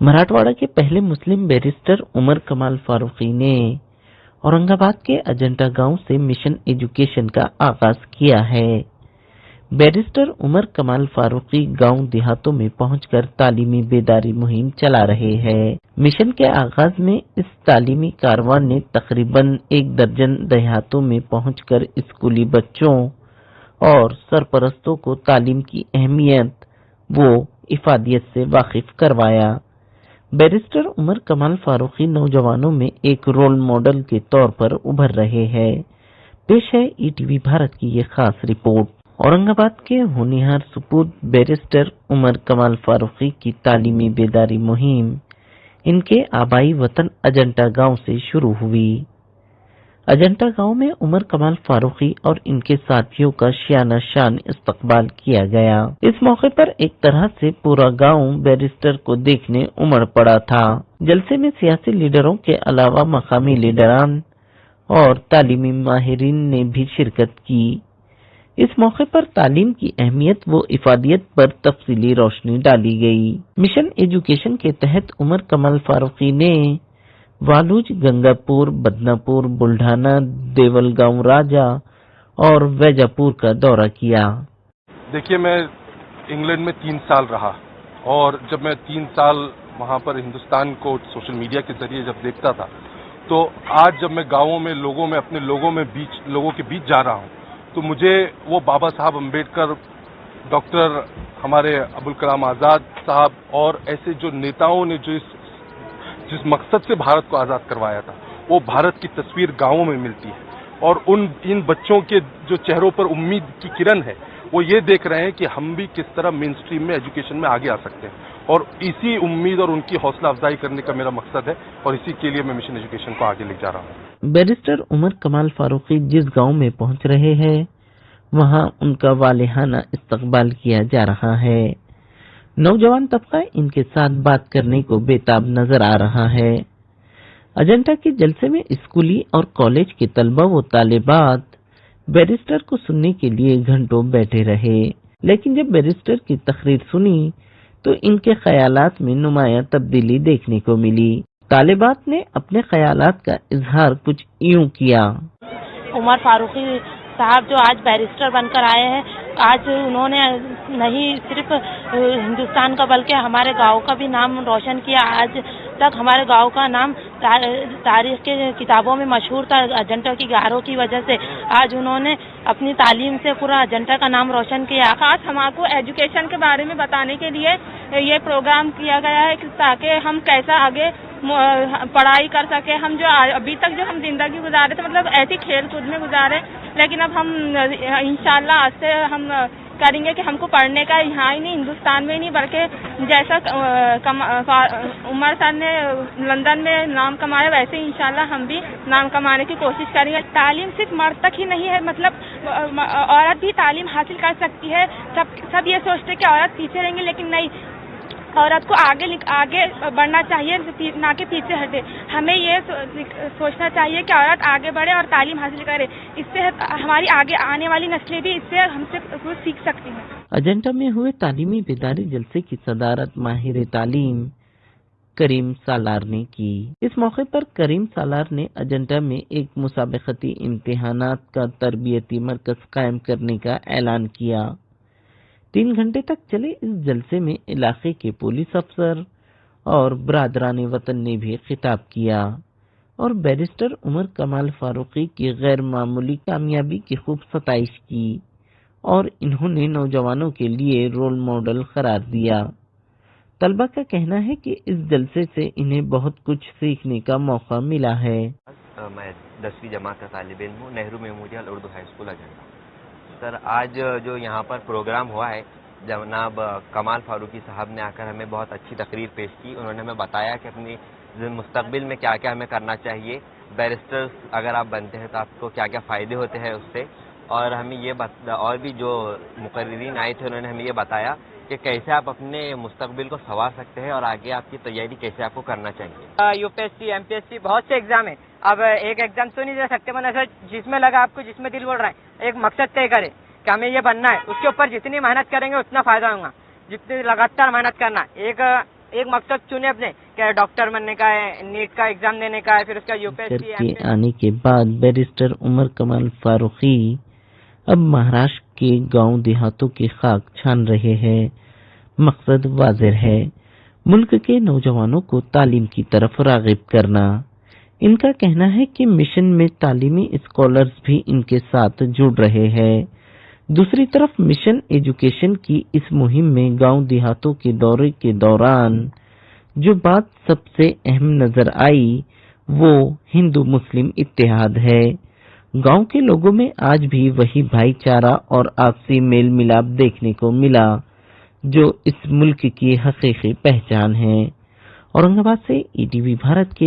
मराठवाड़ा के पहले मुस्लिम बैरिस्टर उमर कमाल फारूकी ने औरंगाबाद के अजंता गांव से मिशन एजुकेशन का आगाज किया है। बैरिस्टर उमर कमाल फारूकी गांव देहातों में पहुंचकर तालीमी बेदारी मुहिम चला रहे हैं। मिशन के आगाज में इस तालीमी कारवां ने तकरीबन 1 दर्जन देहातों में पहुंचकर स्कूली बच्चों और सरपरस्तों को तालीम की अहमियत व इफादियत से वाकिफ करवाया। बैरिस्टर उमर कमाल फारूकी नौजवानों में एक रोल मॉडल के तौर पर उभर रहे हैं। पेश है ईटीवी भारत की ये खास रिपोर्ट। औरंगाबाद के होनिहार सुपुत बैरिस्टर उमर कमाल फारूकी की तालीमी बेदारी मुहिम इनके आबाई वतन अजंता गांव से शुरू हुई। अजंता गांव में उमर कमाल फारूकी और इनके साथियों का शान शान इस्तकबाल किया गया। इस मौके पर एक तरह से पूरा गांव बैरिस्टर को देखने उमड़ पड़ा था। जलसे में सियासी लीडरों के अलावा मकामी लीडरान और तालीमी माहिरीन ने भी शिरकत की। इस मौके पर तालीम की अहमियत व इफादियत पर तफसीली रोशनी डाली गई। मिशन एजुकेशन के तहत उमर कमाल फारूकी ने वालूज, गंगापुर, बदनापुर, बुल्ढाना, देवलगांव राजा और वैजापुर का दौरा किया। देखिए, मैं इंग्लैंड में 3 साल रहा और जब मैं 3 साल वहाँ पर हिंदुस्तान को सोशल मीडिया के जरिए जब देखता था, तो आज जब मैं गाँवों में अपने लोगों के बीच जा रहा हूँ, तो मुझे वो बाबा साहब अम्बेडकर, डॉक्टर हमारे अबुल कलाम आज़ाद साहब और ऐसे जो नेताओं ने जो जिस मकसद से भारत को आज़ाद करवाया था, वो भारत की तस्वीर गाँवों में मिलती है। और इन बच्चों के जो चेहरों पर उम्मीद की किरण है, वो ये देख रहे हैं कि हम भी किस तरह मेन स्ट्रीम में एजुकेशन में आगे आ सकते हैं। और इसी उम्मीद और उनकी हौसला अफजाई करने का मेरा मकसद है और इसी के लिए मैं मिशन एजुकेशन को आगे ले जा रहा हूँ। बैरिस्टर उमर कमाल फारूकी जिस गांव में पहुंच रहे हैं, वहां उनका वालेहाना इस्तकबाल किया जा रहा है। नौजवान तबका इनके साथ बात करने को बेताब नजर आ रहा है। अजंता के जलसे में स्कूली और कॉलेज के तलबा व तालिबात बैरिस्टर को सुनने के लिए घंटों बैठे रहे, लेकिन जब बैरिस्टर की तकरीर सुनी तो इनके ख्यालात में नुमाया तब्दीली देखने को मिली। तालिबात ने अपने ख्यालात का इजहार कुछ यूं किया। उमर फारूकी साहब जो आज बैरिस्टर बनकर आए हैं, आज उन्होंने नहीं सिर्फ हिंदुस्तान का बल्कि हमारे गांव का भी नाम रोशन किया। आज तक हमारे गांव का नाम तारीख के किताबों में मशहूर था अजंता की गारों की वजह से। आज उन्होंने अपनी तालीम से पूरा अजंता का नाम रोशन किया। खास हमको एजुकेशन के बारे में बताने के लिए ये प्रोग्राम किया गया है ताकि हम कैसा आगे पढ़ाई कर सके। हम जो अभी तक जो हम जिंदगी गुजारे थे, मतलब ऐसी खेल कूद में गुजारे, लेकिन अब हम इंशाल्लाह आज से हम करेंगे कि हमको पढ़ने का यहाँ ही नहीं, हिंदुस्तान में ही नहीं, बल्कि जैसा उमर सर ने लंदन में नाम कमाया, वैसे ही इंशाल्लाह हम भी नाम कमाने की कोशिश करेंगे। तालीम सिर्फ मर्द तक ही नहीं है, मतलब औरत भी तालीम हासिल कर सकती है। सब ये सोचते कि औरत पीछे रहेंगे, लेकिन नहीं, औरत को आगे बढ़ना चाहिए, ना कि पीछे हटे। हमें ये सोचना चाहिए कि औरत आगे बढ़े और तालीम हासिल करे। इससे हमारी आगे आने वाली नस्लें भी इससे हमसे कुछ सीख सकती हैं। अजंता में हुए तालीमी बेदारी जलसे की सदारत माहिर तालीम करीम सालार ने की। इस मौके पर करीम सालार ने अजंता में एक मुसाबकती इम्तिहानात का तरबियती मरकज कायम करने का ऐलान किया। 3 घंटे तक चले इस जलसे में इलाके के पुलिस अफसर और बरादरान वतन ने भी खिताब किया और बैरिस्टर उमर कमाल फारूकी की गैर मामूली कामयाबी की खूब सताइश की और इन्होंने नौजवानों के लिए रोल मॉडल करार दिया। तलबा का कहना है कि इस जलसे से इन्हें बहुत कुछ सीखने का मौका मिला है। मैं 10वीं जमात का तालिब इल्म हूँ, Nehru memorial Urdu high school Ajanta. Sir, आज जो यहाँ पर प्रोग्राम हुआ है, जनाब कमाल फारूकी साहब ने आकर हमें बहुत अच्छी तकरीर पेश की। उन्होंने हमें बताया कि अपनी मुस्तकबिल में क्या क्या हमें करना चाहिए, बैरिस्टर अगर आप बनते हैं तो आपको क्या क्या फ़ायदे होते हैं उससे। और हमें ये और भी जो मुकर्रिरीन आए थे, उन्होंने हमें ये बताया कि कैसे आप अपने मुस्तकबिल को संवार सकते हैं और आगे आपकी तैयारी कैसे आपको करना चाहिए। यूपीएससी, एमपीएससी बहुत से एग्जाम है। अब एक एग्जाम तो नहीं दे सकते, मतलब सर जिसमें लगा आपको, जिसमें दिल बोल रहा है, एक मकसद तय करे कि हमें ये बनना है, उसके ऊपर जितनी मेहनत करेंगे उतना फायदा होगा। जितनी लगातार मेहनत करना, एक ایک مقصد چنے اپنے کہ ڈاکٹر بننے کا ہے, نیٹ کا ایگزام دینے کا ہے, پھر اس کا یو پی ایس سی کے آنے کے بعد بیرسٹر عمر کمال فاروقی اب مہاراشٹر کے گاؤں دیہاتوں کی خاک چھان رہے ہیں. مقصد واضح ہے, ملک کے نوجوانوں کو تعلیم کی طرف راغب کرنا. ان کا کہنا ہے کہ مشن میں تعلیمی اسکالرز بھی ان کے ساتھ جڑ رہے ہیں. دوسری طرف مشن ایجوکیشن کی اس مہم میں گاؤں دیہاتوں کے دورے کے دوران جو بات سب سے اہم نظر آئی وہ ہندو مسلم اتحاد ہے. گاؤں کے لوگوں میں آج بھی وہی بھائی چارہ اور آپسی میل ملاپ دیکھنے کو ملا جو اس ملک کی حقیقی پہچان ہے. اورنگ آباد سے ETV بھارت کے